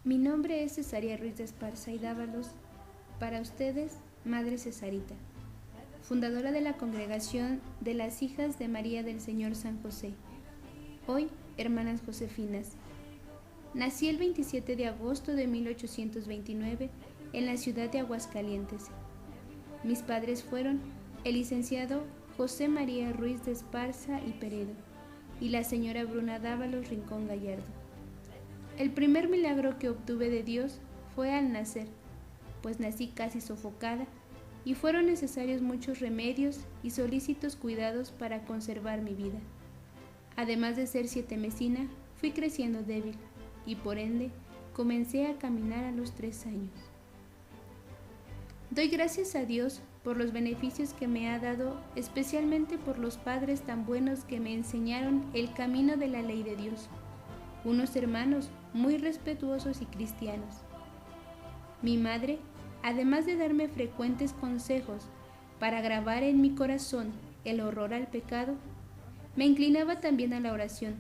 Mi nombre es Cesaria Ruiz de Esparza y Dávalos. Para ustedes, Madre Cesarita, fundadora de la Congregación de las Hijas de María del Señor San José, hoy Hermanas Josefinas. Nací el 27 de agosto de 1829 en la ciudad de Aguascalientes. Mis padres fueron el licenciado José María Ruiz de Esparza y Peredo y la señora Bruna Dávalos Rincón Gallardo. El primer milagro que obtuve de Dios fue al nacer, pues nací casi sofocada y fueron necesarios muchos remedios y solícitos cuidados para conservar mi vida. Además de ser sietemesina, fui creciendo débil y por ende comencé a caminar a los 3 años. Doy gracias a Dios por los beneficios que me ha dado, especialmente por los padres tan buenos que me enseñaron el camino de la ley de Dios, unos hermanos muy respetuosos y cristianos. Mi madre, además de darme frecuentes consejos para grabar en mi corazón el horror al pecado, me inclinaba también a la oración.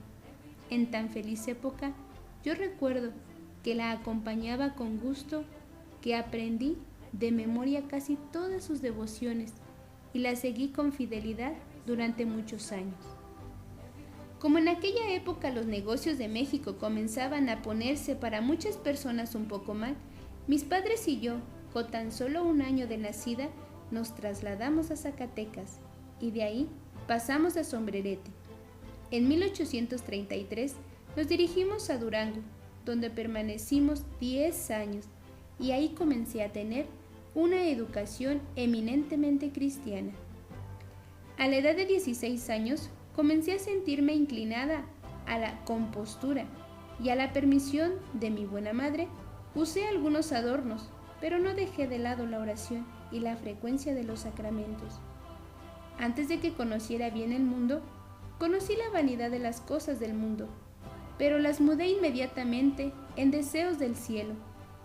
En tan feliz época, yo recuerdo que la acompañaba con gusto, que aprendí de memoria casi todas sus devociones y la seguí con fidelidad durante muchos años. Como en aquella época los negocios de México comenzaban a ponerse para muchas personas un poco mal, mis padres y yo, con tan solo 1 año de nacida, nos trasladamos a Zacatecas y de ahí pasamos a Sombrerete. En 1833 nos dirigimos a Durango, donde permanecimos 10 años y ahí comencé a tener una educación eminentemente cristiana. A la edad de 16 años comencé a sentirme inclinada a la compostura y a la permisión de mi buena madre usé algunos adornos, pero no dejé de lado la oración y la frecuencia de los sacramentos. Antes de que conociera bien el mundo, conocí la vanidad de las cosas del mundo, pero las mudé inmediatamente en deseos del cielo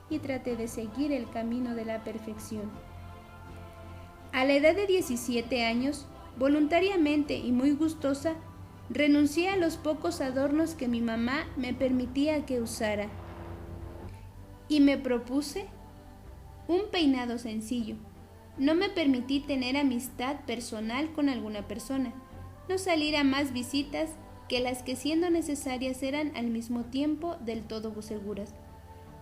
y traté de seguir el camino de la perfección. A la edad de 17 años, voluntariamente y muy gustosa, renuncié a los pocos adornos que mi mamá me permitía que usara y me propuse un peinado sencillo. No me permití tener amistad personal con alguna persona, no salir a más visitas que las que siendo necesarias eran al mismo tiempo del todo seguras.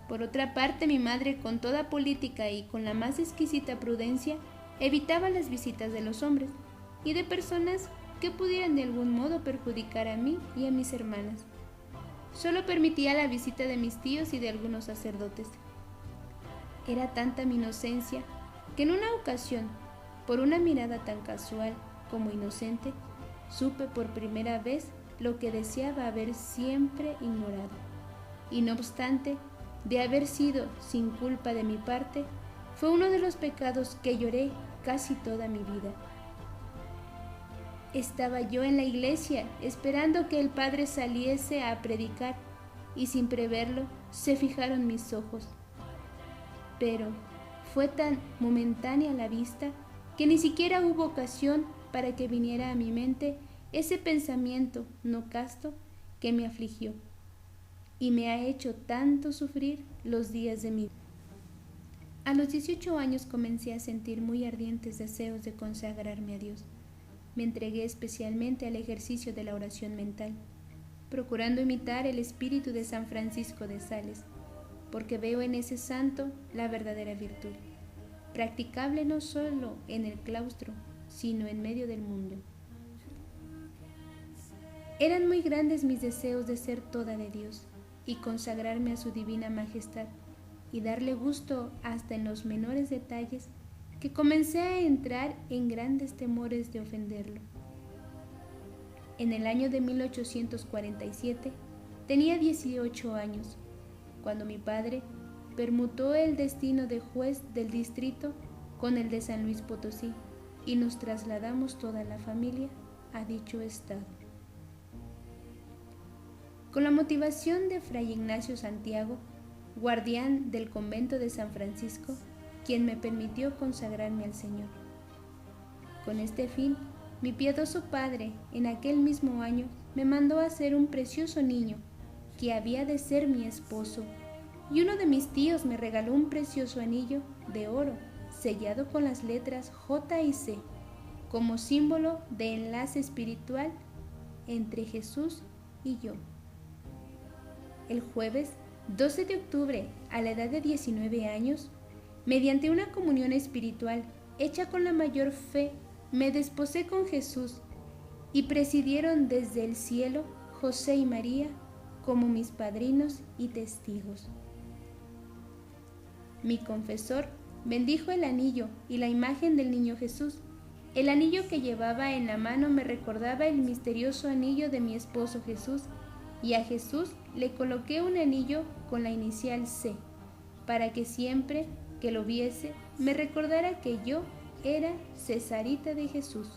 Por otra parte, mi madre, con toda política y con la más exquisita prudencia, evitaba las visitas de los hombres y de personas que pudieran de algún modo perjudicar a mí y a mis hermanas. Solo permitía la visita de mis tíos y de algunos sacerdotes. Era tanta mi inocencia que en una ocasión, por una mirada tan casual como inocente, supe por primera vez lo que deseaba haber siempre ignorado. Y no obstante, de haber sido sin culpa de mi parte, fue uno de los pecados que lloré casi toda mi vida. Estaba yo en la iglesia esperando que el padre saliese a predicar y sin preverlo se fijaron mis ojos. Pero fue tan momentánea la vista que ni siquiera hubo ocasión para que viniera a mi mente ese pensamiento no casto que me afligió y me ha hecho tanto sufrir los días de mi vida. A los 18 años comencé a sentir muy ardientes deseos de consagrarme a Dios. Me entregué especialmente al ejercicio de la oración mental, procurando imitar el espíritu de San Francisco de Sales, porque veo en ese santo la verdadera virtud, practicable no solo en el claustro, sino en medio del mundo. Eran muy grandes mis deseos de ser toda de Dios y consagrarme a su divina majestad y darle gusto hasta en los menores detalles, que comencé a entrar en grandes temores de ofenderlo. En el año de 1847 tenía 18 años, cuando mi padre permutó el destino de juez del distrito con el de San Luis Potosí y nos trasladamos toda la familia a dicho estado. Con la motivación de Fray Ignacio Santiago, guardián del convento de San Francisco, quien me permitió consagrarme al Señor. Con este fin, mi piadoso padre, en aquel mismo año, me mandó a hacer un precioso niño, que había de ser mi esposo, y uno de mis tíos me regaló un precioso anillo de oro sellado con las letras J y C como símbolo de enlace espiritual entre Jesús y yo. El jueves 12 de octubre, a la edad de 19 años, mediante una comunión espiritual hecha con la mayor fe, me desposé con Jesús y presidieron desde el cielo José y María como mis padrinos y testigos. Mi confesor bendijo el anillo y la imagen del niño Jesús. El anillo que llevaba en la mano me recordaba el misterioso anillo de mi esposo Jesús, y a Jesús le coloqué un anillo con la inicial C, para que siempre que lo viese me recordara que yo era Cesarita de Jesús.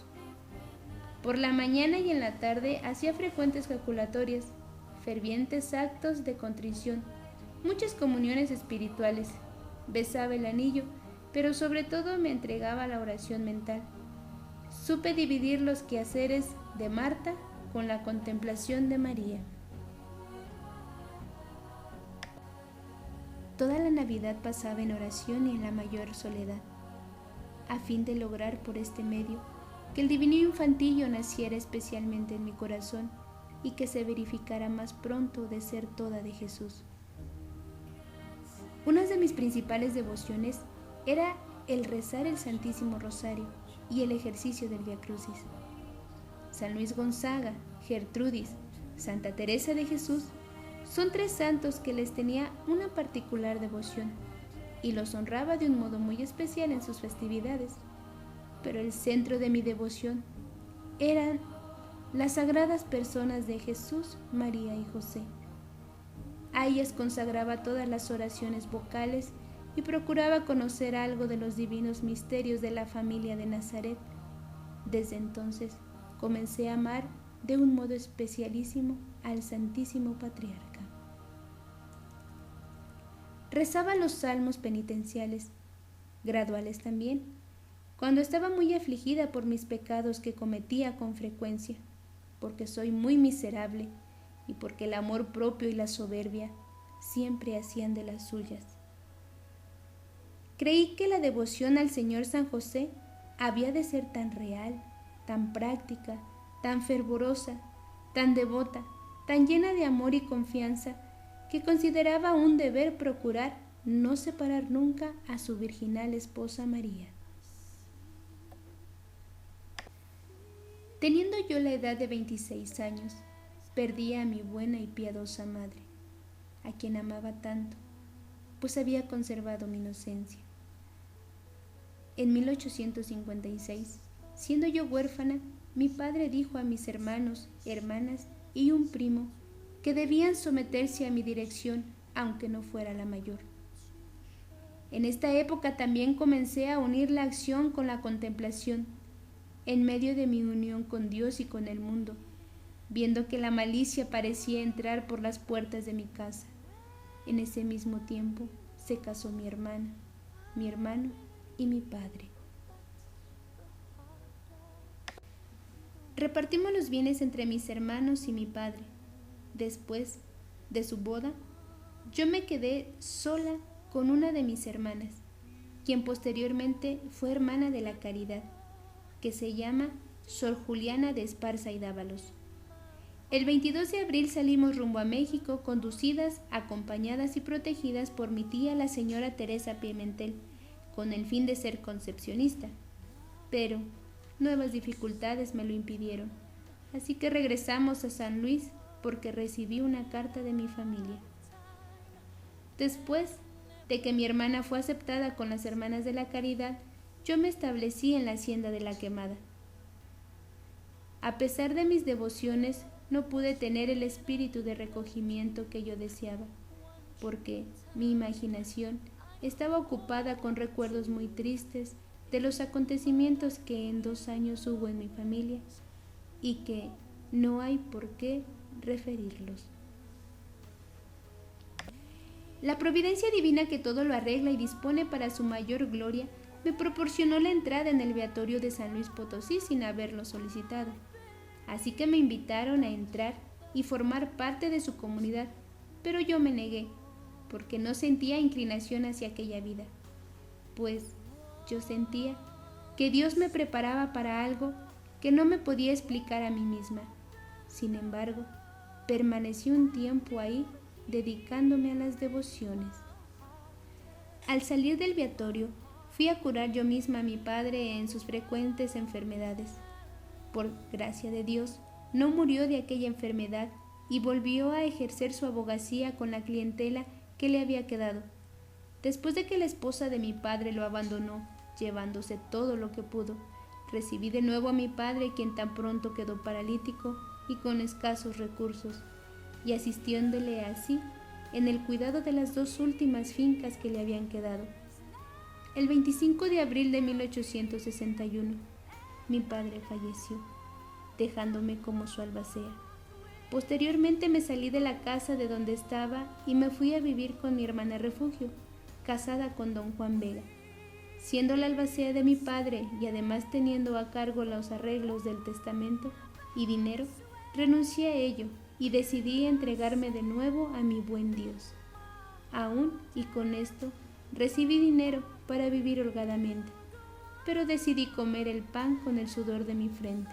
Por la mañana y en la tarde hacía frecuentes jaculatorias, fervientes actos de contrición, muchas comuniones espirituales. Besaba el anillo, pero sobre todo me entregaba a la oración mental. Supe dividir los quehaceres de Marta con la contemplación de María. Toda la Navidad pasaba en oración y en la mayor soledad, a fin de lograr por este medio que el divino infantillo naciera especialmente en mi corazón y que se verificara más pronto de ser toda de Jesús. Una de mis principales devociones era el rezar el Santísimo Rosario y el ejercicio del Vía Crucis. San Luis Gonzaga, Gertrudis, Santa Teresa de Jesús son tres santos que les tenía una particular devoción y los honraba de un modo muy especial en sus festividades. Pero el centro de mi devoción eran las sagradas personas de Jesús, María y José. A ellas consagraba todas las oraciones vocales y procuraba conocer algo de los divinos misterios de la familia de Nazaret. Desde entonces comencé a amar de un modo especialísimo al Santísimo Patriarca. Rezaba los salmos penitenciales, graduales también, cuando estaba muy afligida por mis pecados que cometía con frecuencia, porque soy muy miserable y porque el amor propio y la soberbia siempre hacían de las suyas. Creí que la devoción al Señor San José había de ser tan real, tan práctica, tan fervorosa, tan devota, tan llena de amor y confianza, que consideraba un deber procurar no separar nunca a su virginal esposa María. Teniendo yo la edad de 26 años, perdí a mi buena y piadosa madre, a quien amaba tanto, pues había conservado mi inocencia. En 1856, siendo yo huérfana, mi padre dijo a mis hermanos, hermanas y un primo que debían someterse a mi dirección, aunque no fuera la mayor. En esta época también comencé a unir la acción con la contemplación, en medio de mi unión con Dios y con el mundo, viendo que la malicia parecía entrar por las puertas de mi casa. En ese mismo tiempo se casó mi hermana, mi hermano y mi padre. Repartimos los bienes entre mis hermanos y mi padre. Después de su boda, yo me quedé sola con una de mis hermanas, quien posteriormente fue hermana de la Caridad, que se llama Sor Juliana de Esparza y Dávalos. El 22 de abril salimos rumbo a México, conducidas, acompañadas y protegidas por mi tía la señora Teresa Pimentel, con el fin de ser concepcionista. Pero nuevas dificultades me lo impidieron, así que regresamos a San Luis porque recibí una carta de mi familia. Después de que mi hermana fue aceptada con las hermanas de la Caridad, yo me establecí en la hacienda de la Quemada. A pesar de mis devociones, no pude tener el espíritu de recogimiento que yo deseaba, porque mi imaginación estaba ocupada con recuerdos muy tristes de los acontecimientos que en 2 años hubo en mi familia y que no hay por qué referirlos. La providencia divina que todo lo arregla y dispone para su mayor gloria me proporcionó la entrada en el Beatorio de San Luis Potosí sin haberlo solicitado. Así que me invitaron a entrar y formar parte de su comunidad, pero yo me negué, porque no sentía inclinación hacia aquella vida, pues yo sentía que Dios me preparaba para algo que no me podía explicar a mí misma. Sin embargo, permanecí un tiempo ahí dedicándome a las devociones. Al salir del viatorio, fui a curar yo misma a mi padre en sus frecuentes enfermedades. Por gracia de Dios, no murió de aquella enfermedad y volvió a ejercer su abogacía con la clientela que le había quedado. Después de que la esposa de mi padre lo abandonó, llevándose todo lo que pudo, recibí de nuevo a mi padre, quien tan pronto quedó paralítico y con escasos recursos, y asistiéndole así en el cuidado de las 2 últimas fincas que le habían quedado. El 25 de abril de 1861, mi padre falleció, dejándome como su albacea. Posteriormente me salí de la casa de donde estaba y me fui a vivir con mi hermana Refugio, casada con don Juan Vega. Siendo la albacea de mi padre y además teniendo a cargo los arreglos del testamento y dinero, renuncié a ello y decidí entregarme de nuevo a mi buen Dios. Aún y con esto recibí dinero para vivir holgadamente, pero decidí comer el pan con el sudor de mi frente.